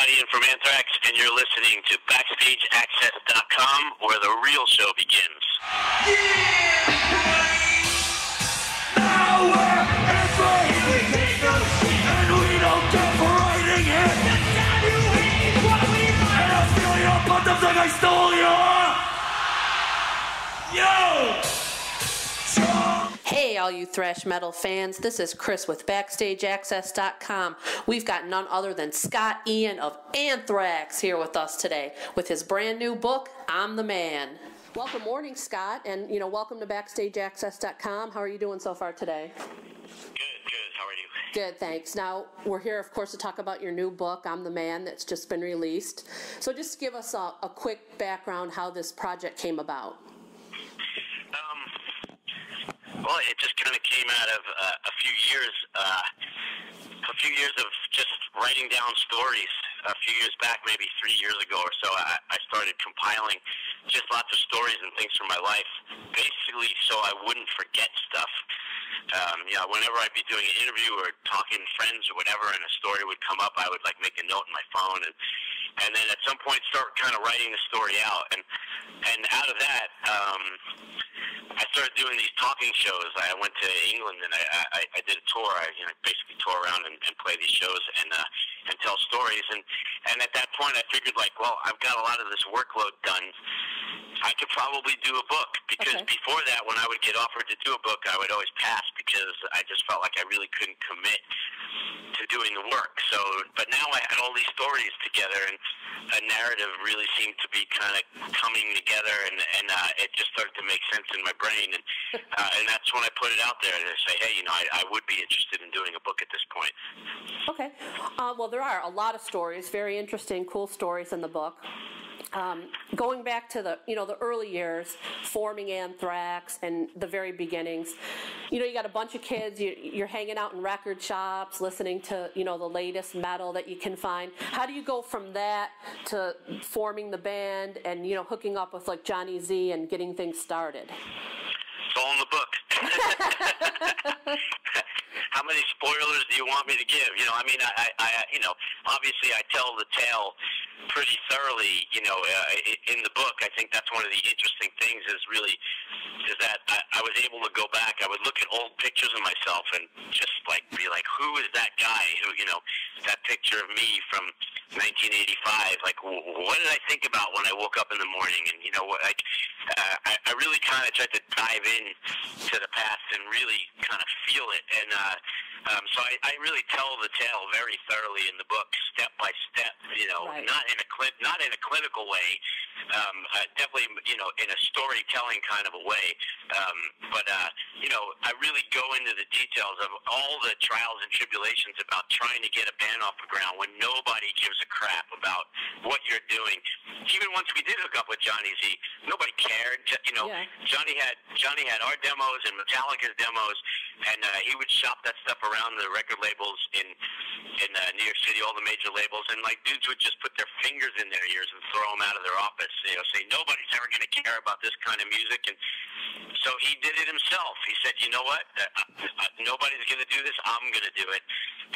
Ian from Anthrax, and you're listening to BackstageAxxess.com, where the real show begins. Now we're in free. We take no shit, and we don't care for writing it. The time you hate what we write. And I'll steal your bottoms like I stole your... Yo! Hey, all you thrash metal fans, this is Chris with BackstageAxxess.com. We've got none other than Scott Ian of Anthrax here with us today with his brand new book, I'm the Man. Welcome, morning, Scott, and welcome to BackstageAxxess.com. How are you doing so far today? Good. How are you? Good, thanks. Now, we're here, of course, to talk about your new book, I'm the Man, that's just been released. So just give us a quick background how this project came about. Well, it just kind of came out of a few years of just writing down stories. A few years back, maybe 3 years ago or so, I started compiling just lots of stories and things from my life, basically so I wouldn't forget stuff. Whenever I'd be doing an interview or talking to friends or whatever, and a story would come up, I would make a note in my phone, and then at some point start kind of writing the story out, and out of that, I started doing these talking shows. I went to England and I did a tour. I basically tour around and play these shows and tell stories. And at that point, I figured well, I've got a lot of this workload done. I could probably do a book, because before that, when I would get offered to do a book, I would always pass because I just felt like I really couldn't commit to doing the work. So, but now I had all these stories together, and a narrative really seemed to be kind of coming together, and it just started to make sense in my brain, and that's when I put it out there to say, hey, I would be interested in doing a book at this point. Okay. Well, there are a lot of stories, very interesting, cool stories in the book. Going back to the early years, forming Anthrax and the very beginnings, you got a bunch of kids, you're hanging out in record shops, listening to, the latest metal that you can find. How do you go from that to forming the band and, hooking up with Johnny Z and getting things started? It's all in the book. How many spoilers do you want me to give? Obviously I tell the tale pretty thoroughly, in the book. I think that's one of the interesting things is that I was able to go back. I would look at old pictures of myself and just be like, who is that guy who, that picture of me from 1985, what did I think about when I woke up in the morning? And, I really kind of tried to dive in to the past and really kind of feel it. And so I really tell the tale very thoroughly in the book, step by step, right. not in a clinical way, definitely, in a storytelling kind of a way. But I really go into the details of all the trials and tribulations about trying to get a band off the ground when nobody gives a crap about what you're doing. Even once we did hook up with Johnny Z, nobody cared. Yeah. Johnny had our demos and Metallica's demos, and he would shop that stuff around the record labels in New York City, all the major labels, and dudes would just put their fingers in their ears and throw them out of their office, say nobody's ever going to care about this kind of music. And so he did it himself. He said, you know what, nobody's going to do this, I'm going to do it.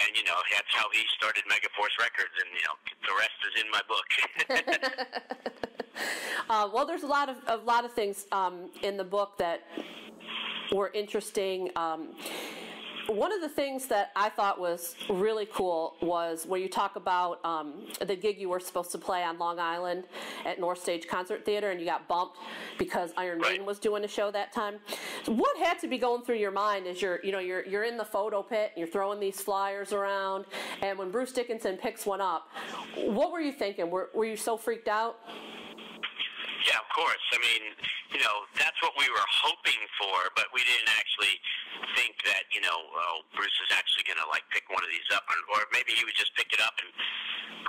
And that's how he started Megaforce Records, and the rest is in my book. Well, there's a lot of things in the book that were interesting. One of the things that I thought was really cool was where you talk about the gig you were supposed to play on Long Island at North Stage Concert Theater, and you got bumped because Iron Maiden was doing a show that time. So what had to be going through your mind as you're in the photo pit, and you're throwing these flyers around, and when Bruce Dickinson picks one up, what were you thinking? Were you so freaked out? Yeah, of course. That's what we were hoping for, but we didn't actually think that, Bruce is actually going to, pick one of these up, or maybe he would just pick it up and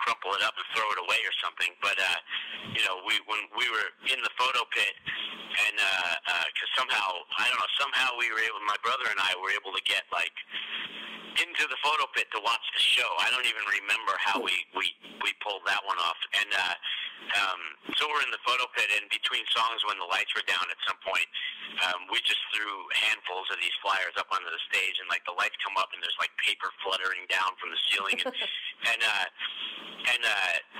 crumple it up and throw it away or something. But, when we were in the photo pit, and, because somehow we were able, my brother and I were able to get, into the photo pit to watch the show. I don't even remember how we pulled that one off. And so we're in the photo pit, and between songs when the lights were down at some point, we just threw handfuls of these flyers up onto the stage, and the lights come up and there's paper fluttering down from the ceiling, and And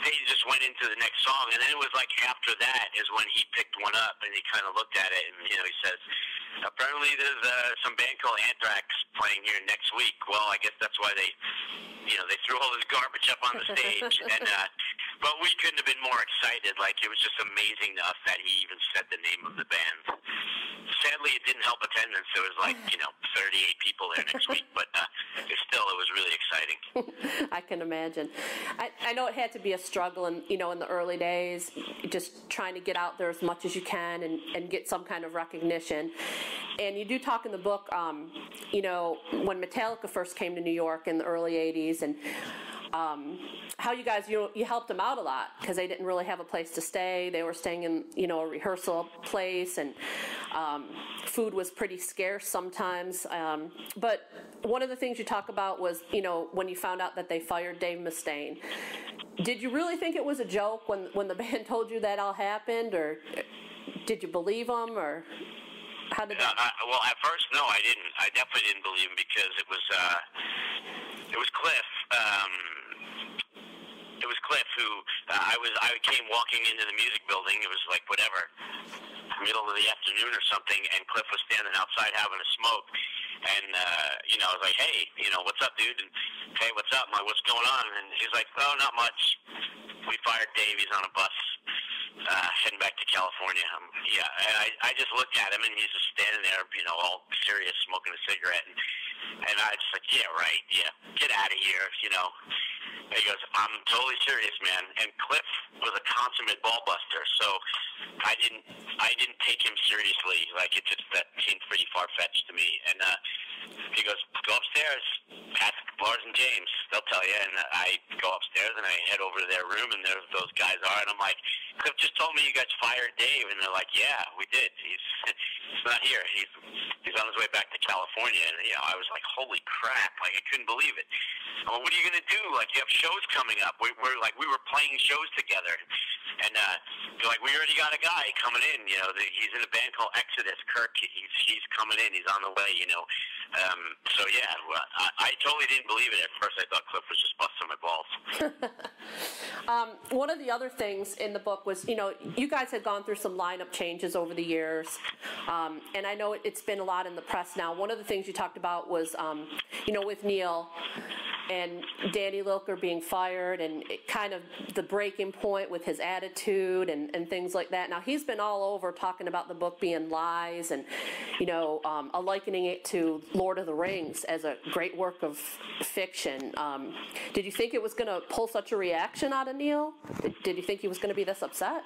they just went into the next song, and then it was like after that is when he picked one up, and he kind of looked at it, and he says, apparently there's some band called Anthrax playing here next week. Well, I guess that's why they threw all this garbage up on the stage, and but we couldn't have been more excited. Like, it was just amazing to us that he even said the name of the band. Sadly, it didn't help attendance. There was 38 people there next week, but it was really exciting. I can imagine. I know it had to be a struggle in the early days, just trying to get out there as much as you can and get some kind of recognition. And you do talk in the book, when Metallica first came to New York in the early 80s, and how you guys, you helped them out a lot because they didn't really have a place to stay. They were staying in, a rehearsal place, and food was pretty scarce sometimes. But one of the things you talk about was, when you found out that they fired Dave Mustaine. Did you really think it was a joke when the band told you that all happened, or did you believe them, or how did that? Well, at first, no, I didn't. I definitely didn't believe him because it was Cliff. It was Cliff who I came walking into the music building. It was like middle of the afternoon or something, and Cliff was standing outside having a smoke. And I was like, hey, what's up, dude? And hey, what's up? I'm like, what's going on? And he's like, oh, not much. We fired Dave. He's on a bus heading back to California. And I just looked at him, and he's just standing there, all serious, smoking a cigarette. And I just like, yeah, right, yeah, get out of here, And he goes, I'm totally serious, man. And Cliff was a consummate ball buster, so I didn't take him seriously. Like, that seemed pretty far-fetched to me. And he goes, go upstairs, ask Lars and James, they'll tell you. And I go upstairs, and I head over to their room, and there those guys are. And I'm like, Cliff just told me you guys fired Dave. And they're like, yeah, we did. He's not here. He's on his way back to California. And, I was like, holy crap. Like, I couldn't believe it. Well, what are you going to do? Like, you have shows coming up. We were playing shows together. And they're like, we already got a guy coming in. He's in a band called Exodus. Kirk, he's coming in. He's on the way, So, yeah, I totally didn't believe it at first. I thought Cliff was just busting my balls. One of the other things in the book was, you guys had gone through some lineup changes over the years, and I know it's been a lot in the press now. One of the things you talked about was, with Neil and Danny Lilker being fired, and it kind of the breaking point with his attitude and things like that. Now, he's been all over talking about the book being lies and, likening it to Lord of the Rings as a great work of fiction. Did you think it was going to pull such a reaction out of Neil? Did you think he was going to be this upset?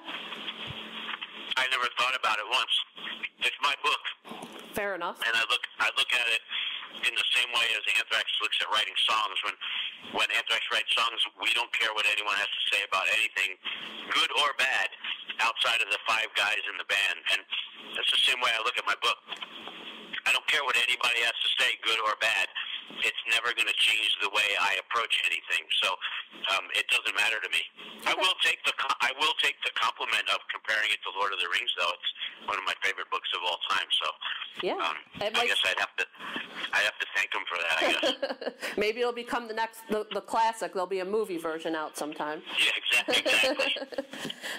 I never thought about it once. It's my book. Fair enough. And I look at it in the same way as Anthrax looks at writing songs. When Anthrax writes songs, we don't care what anyone has to say about anything, good or bad, outside of the five guys in the band. And that's the same way I look at my book. I don't care what anybody has to say, good or bad. It's never going to change the way I approach anything. So it doesn't matter to me. Okay. I will take the compliment of comparing it to Lord of the Rings, though. It's one of my favorite books of all time. So yeah, I guess I'd have to thank him for that, I guess. Maybe it'll become the classic. There'll be a movie version out sometime. Yeah, exactly.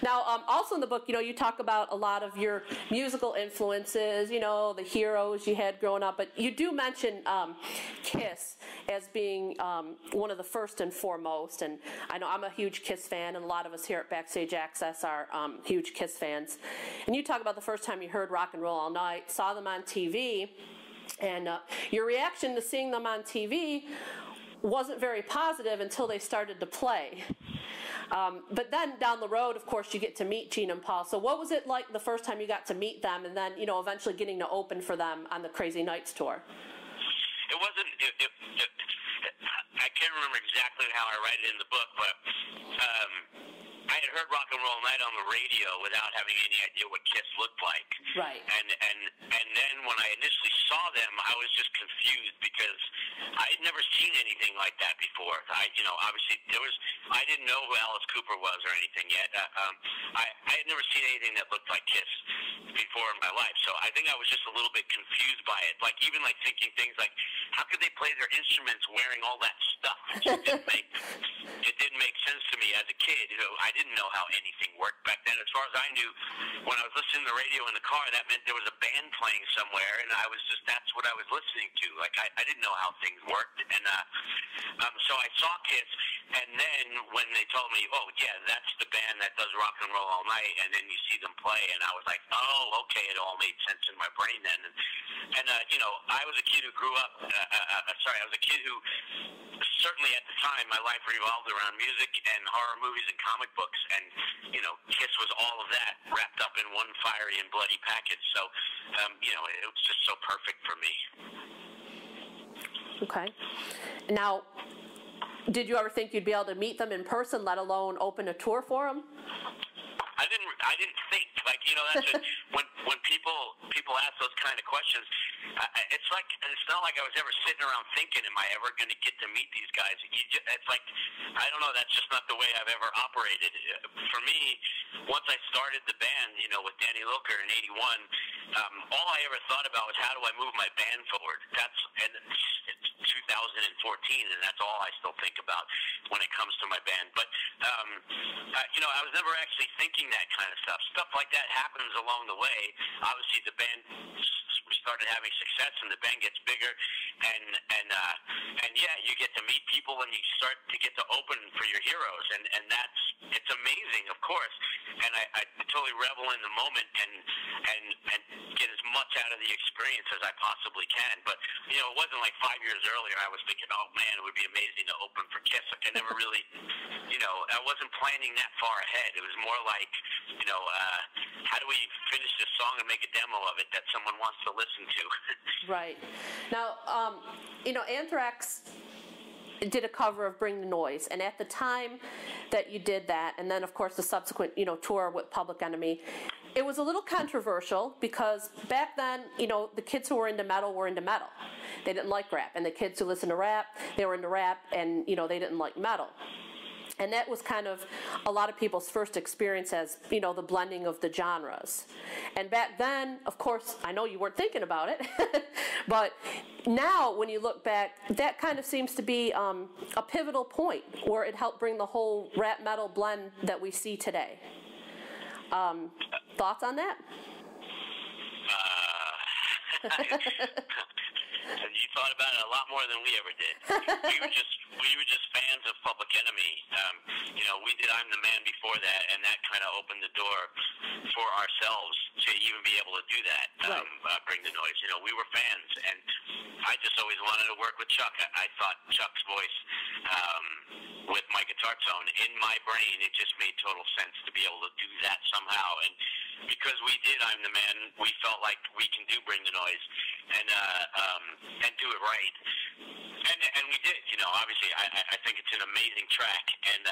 Now, also in the book, you talk about a lot of your musical influences, the heroes you had growing up, but you do mention Kiss as being one of the first and foremost, and I know I'm a huge Kiss fan, and a lot of us here at Backstage Access are huge Kiss fans. And you talk about the first time you heard Rock and Roll All Night, saw them on TV, and your reaction to seeing them on TV wasn't very positive until they started to play. But then down the road, of course, you get to meet Gene and Paul. So what was it like the first time you got to meet them, and then, eventually getting to open for them on the Crazy Nights tour? It wasn't. I can't remember exactly how I write it in the book, but I had heard Rock and Roll Night on the radio without having any idea what Kiss looked like. Right. And then when I initially saw them, I was just confused because I had never seen anything like that before. Obviously I didn't know who Alice Cooper was or anything yet. I had never seen anything that looked like Kiss before in my life. So I think I was just a little bit confused by it. Like, even like thinking things like, how could they play their instruments wearing all that stuff? It just didn't make sense sense to me as a kid. I didn't know how anything worked back then. As far as I knew, when I was listening to the radio in the car, that meant there was a band playing somewhere, and that's what I was listening to. Like, I didn't know how things worked, and so I saw Kiss, and then when they told me, oh, yeah, that's the band that does Rock and Roll All Night, and then you see them play, and I was like, oh, okay, it all made sense in my brain then. And I was a kid who grew up, I was a kid who, certainly at the time, my life revolved around music and horror movies and comic books, and, Kiss was all of that wrapped up in one fiery and bloody package. So, it was just so perfect for me. Okay. Now, did you ever think you'd be able to meet them in person, let alone open a tour for them? I didn't think, that's when people ask those kind of questions, it's not like I was ever sitting around thinking, am I ever going to get to meet these guys? It's like, I don't know, that's just not the way I've ever operated. For me, once I started the band, with Danny Lilker in '81, all I ever thought about was how do I move my band forward? It's 2014, and that's all I still think about when it comes to my band. But, I was never actually thinking that kind of stuff. Stuff like that happens along the way. Obviously, the band started having success, and the band gets bigger, and yeah, you get to meet people, and you start to get to open for your heroes, and it's amazing, of course. And I totally revel in the moment and get as much out of the experience as I possibly can. But it wasn't like 5 years earlier I was thinking, oh man, it would be amazing to open for Kiss. Like, I never really, I wasn't planning that far ahead. It was more like, how do we finish this song and make a demo of it that someone wants to listen to? Right. Now, Anthrax did a cover of Bring the Noise, and at the time that you did that, and then of course the subsequent tour with Public Enemy, it was a little controversial because back then the kids who were into metal they didn't like rap, and the kids who listened to rap, they were into rap, and they didn't like metal. And that was kind of a lot of people's first experience as, the blending of the genres. And back then, of course, I know you weren't thinking about it, but now when you look back, that kind of seems to be a pivotal point where it helped bring the whole rap metal blend that we see today. Thoughts on that? You thought about it a lot more than we ever did. We were just fans of Public Enemy. We did I'm the Man before that, and that kind of opened the door for ourselves to even be able to do that. Bring the Noise. We were fans, and I just always wanted to work with Chuck. I thought Chuck's voice with my guitar tone in my brain, it just made total sense to be able to do that somehow. And because we did I'm the Man, we felt like we can do Bring the Noise and do it right. And we did. Obviously, I think it's an amazing track, and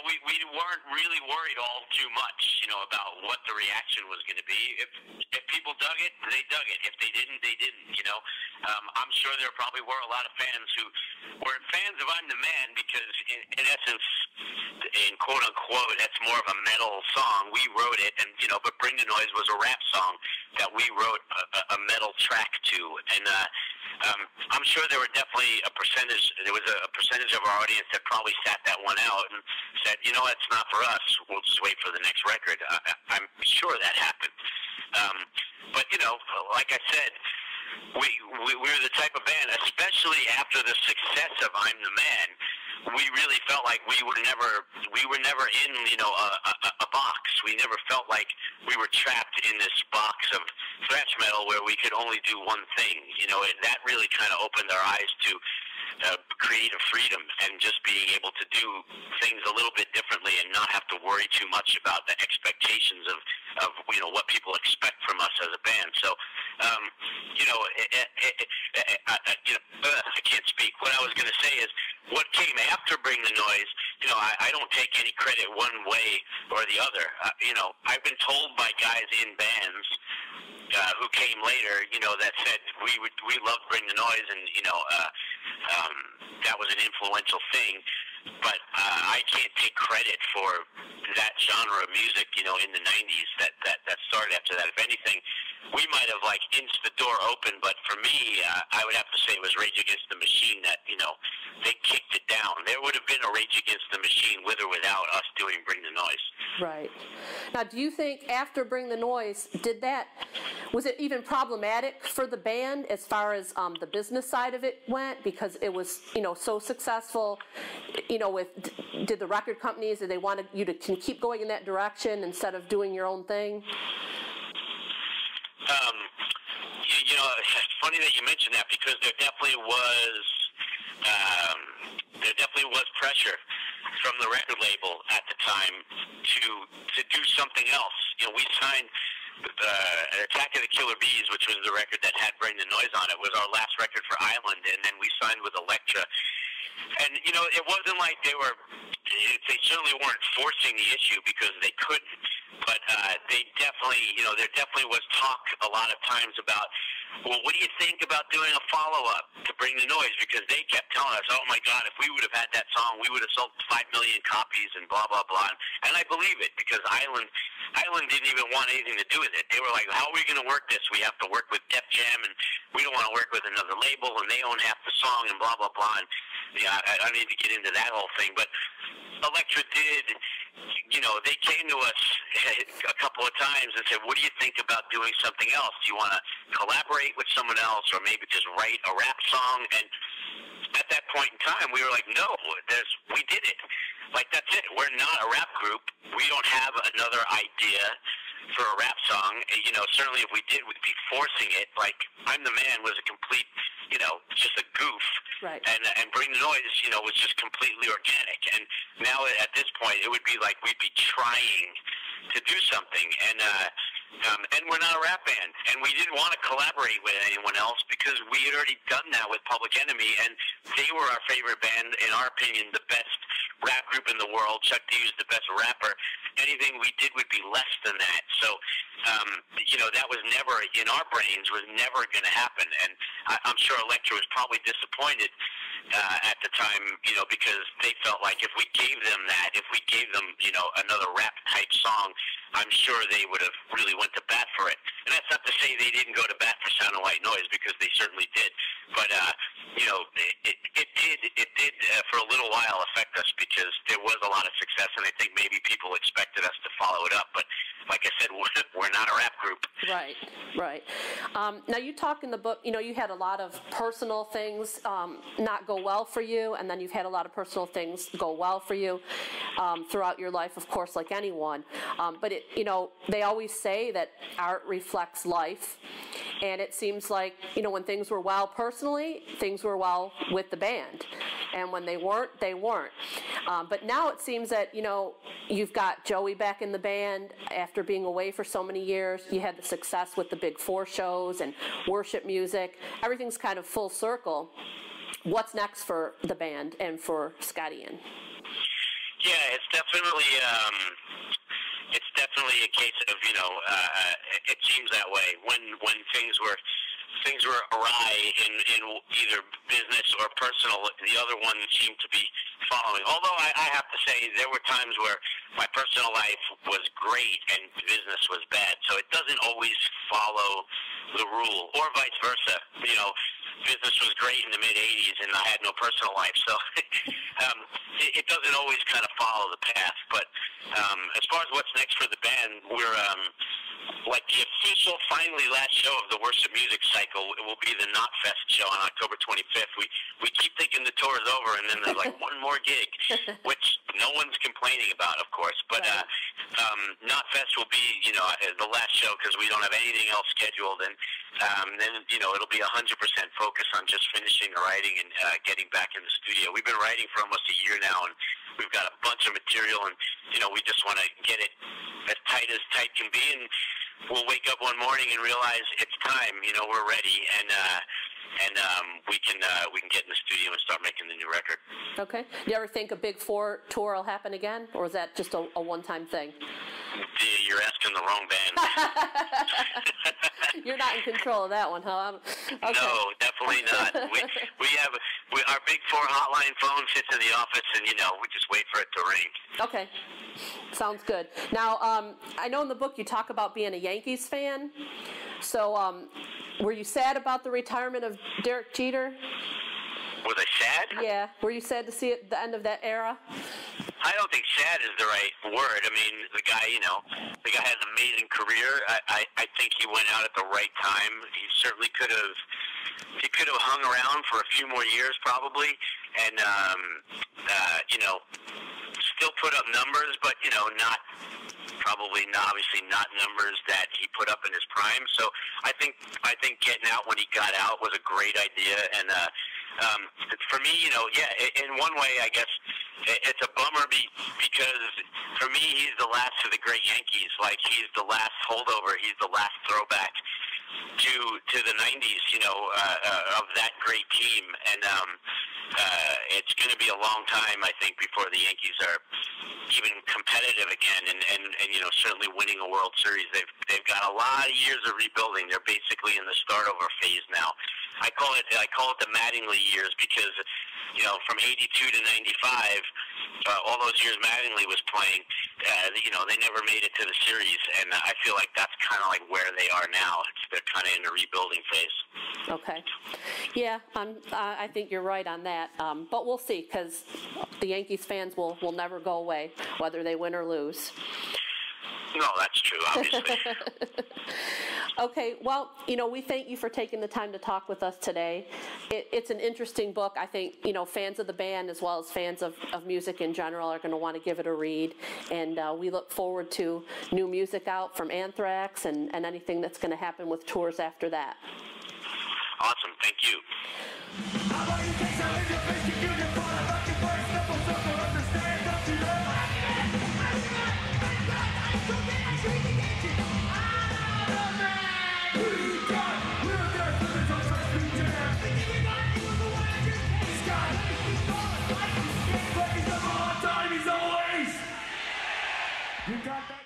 we weren't really worried all too much, about what the reaction was going to be. If people dug it, they dug it. If they didn't, they didn't. I'm sure there probably were a lot of fans who were fans of I'm the Man because, in essence, in quote unquote, that's more of a metal song. We wrote it, and but Bring the Noise was a rap song that we wrote a metal track to, and I'm sure there were definitely a percentage. There was a percentage of our audience that probably sat that one out and said, it's not for us. We'll just wait for the next record. I'm sure that happened. But like I said, we were the type of band, especially after the success of I'm the Man, we really felt like we were never in a box. We never felt like we were trapped in this box of thrash metal where we could only do one thing. That really kind of opened our eyes to creative freedom and just being able to do things a little bit differently and not have to worry too much about the expectations of what people expect from us as a band. So I can't speak. What I was going to say is what came after Bring the Noise. I don't take any credit one way or the other. I've been told by guys in bands who came later, that said we loved Bring the Noise, and that was an influential thing. But I can't take credit for that genre of music, in the '90s that started after that. If anything, we might have like inched the door open, but for me, I would have to say it was Rage Against the Machine that, you know, they kicked it down. There would have been a Rage Against the Machine with or without us doing Bring the Noise. Right. Now, do you think after Bring the Noise, was it even problematic for the band as far as the business side of it went, because it was, you know, so successful, you know, did the record companies, did they want you to keep going in that direction instead of doing your own thing? You know, it's funny that you mentioned that, because there definitely was pressure from the record label at the time to do something else. You know, we signed Attack of the Killer Bees, which was the record that had Bring the Noise on it, was our last record for Island, and then we signed with Elektra. And, you know, it wasn't like they certainly weren't forcing the issue, because they couldn't. But they definitely, you know, there definitely was talk a lot of times about, well, what do you think about doing a follow-up to Bring the Noise? Because they kept telling us, oh, my God, if we would have had that song, we would have sold 5 million copies and blah, blah, blah. And I believe it, because Island didn't even want anything to do with it. They were like, how are we going to work this? We have to work with Def Jam, and we don't want to work with another label, and they own half the song, and blah, blah, blah. And, yeah, I don't need to get into that whole thing. But Elektra did, you know, they came to us a couple of times and said, what do you think about doing something else? Do you want to collaborate with someone else, or maybe just write a rap song? And at that point in time, we were like, no, we did it. Like, that's it. We're not a rap group. We don't have another idea for a rap song. You know, certainly if we did, we'd be forcing it. Like, I'm the Man was a complete, you know, just a goof. Right. And Bring the Noise, you know, was just completely organic. And now at this point, it would be like we'd be trying to do something. And we're not a rap band. And we didn't want to collaborate with anyone else, because we had already done that with Public Enemy, and they were our favorite band, in our opinion, the best rap group in the world. Chuck D was the best rapper. Anything we did would be less than that. So, you know, that was never, in our brains, was never going to happen. And I'm sure Elektra was probably disappointed at the time, you know, because they felt like if we gave them that, if we gave them, you know, another rap-type song, I'm sure they would have really went to bat for it. And that's not to say they didn't go to bat for Sound of White Noise, because they certainly did. But, you know, it did for a little while affect us, because there was a lot of success, and I think maybe people expected us to follow it up. But like I said, we're not a rap group. Right, right. Now, you talk in the book, you know, you had a lot of personal things not go well for you, and then you've had a lot of personal things go well for you throughout your life, of course, like anyone. But, you know, they always say that art reflects life, and it seems like, you know, when things were well personally, things were well with the band. And when they weren't, they weren't. But now it seems that, you know, you've got Joey back in the band after being away for so many years. You had the success with the Big Four shows and worship music. Everything's kind of full circle. What's next for the band and for Scott Ian? Yeah, it's definitely a case of, you know, it seems that way when things were awry in either business or personal. The other one seemed to be following. Although I have to say, there were times where my personal life was great and business was bad. So it doesn't always follow the rule, or vice versa. You know, business was great in the mid-'80s and I had no personal life. So it doesn't always kind of follow the path. But as far as what's next for the band, we're like the official, finally, last show of the Worship Music Cycle. It will be the Knotfest show on October 25th. We keep thinking the tour is over, and then there's like one more gig, which no one's complaining about, of course. But Knotfest will be, you know, the last show, because we don't have anything else scheduled. And then, you know, it'll be 100% focus on just finishing the writing and getting back in the studio. We've been writing for almost a year now, and we've got a bunch of material, and, you know, we just want to get it as tight can be, and we'll wake up one morning and realize it's time. You know, we're ready, and we can get in the studio and start making the new record. Okay. Do you ever think a Big Four tour will happen again, or is that just a one-time thing? You're asking the wrong band. You're not in control of that one, huh? Okay. No, definitely not. We have our Big Four hotline phone sits in the office, and, you know, we just wait for it to ring. Okay. Sounds good. Now, I know in the book you talk about being a Yankees fan. So, were you sad about the retirement of Derek Jeter? Was I sad? Yeah. Were you sad to see it, the end of that era? I don't think sad is the right word. I mean, the guy had an amazing career. I think he went out at the right time. He certainly could have hung around for a few more years probably, and still put up numbers, but obviously not numbers that he put up in his prime. So I think getting out when he got out was a great idea, and for me, in one way, I guess it's a bummer because for me, he's the last of the great Yankees. Like, he's the last holdover. He's the last throwback to the 90s, of that great team. And it's going to be a long time, I think, before the Yankees are even competitive again, and certainly winning a World Series. They've got a lot of years of rebuilding. They're basically in the start over phase now. I call it the Mattingly years because from 82 to 95, all those years Mattingly was playing, they never made it to the series, and I feel like that's kind of like where they are now. They're kind of in a rebuilding phase. Okay. Yeah, I think you're right on that, but we'll see, because the Yankees fans will never go away, whether they win or lose. No, that's true, obviously. Okay, well, we thank you for taking the time to talk with us today. It's an interesting book. I think, fans of the band as well as fans of music in general are going to want to give it a read. And we look forward to new music out from Anthrax and anything that's going to happen with tours after that. Awesome, thank you. You got that?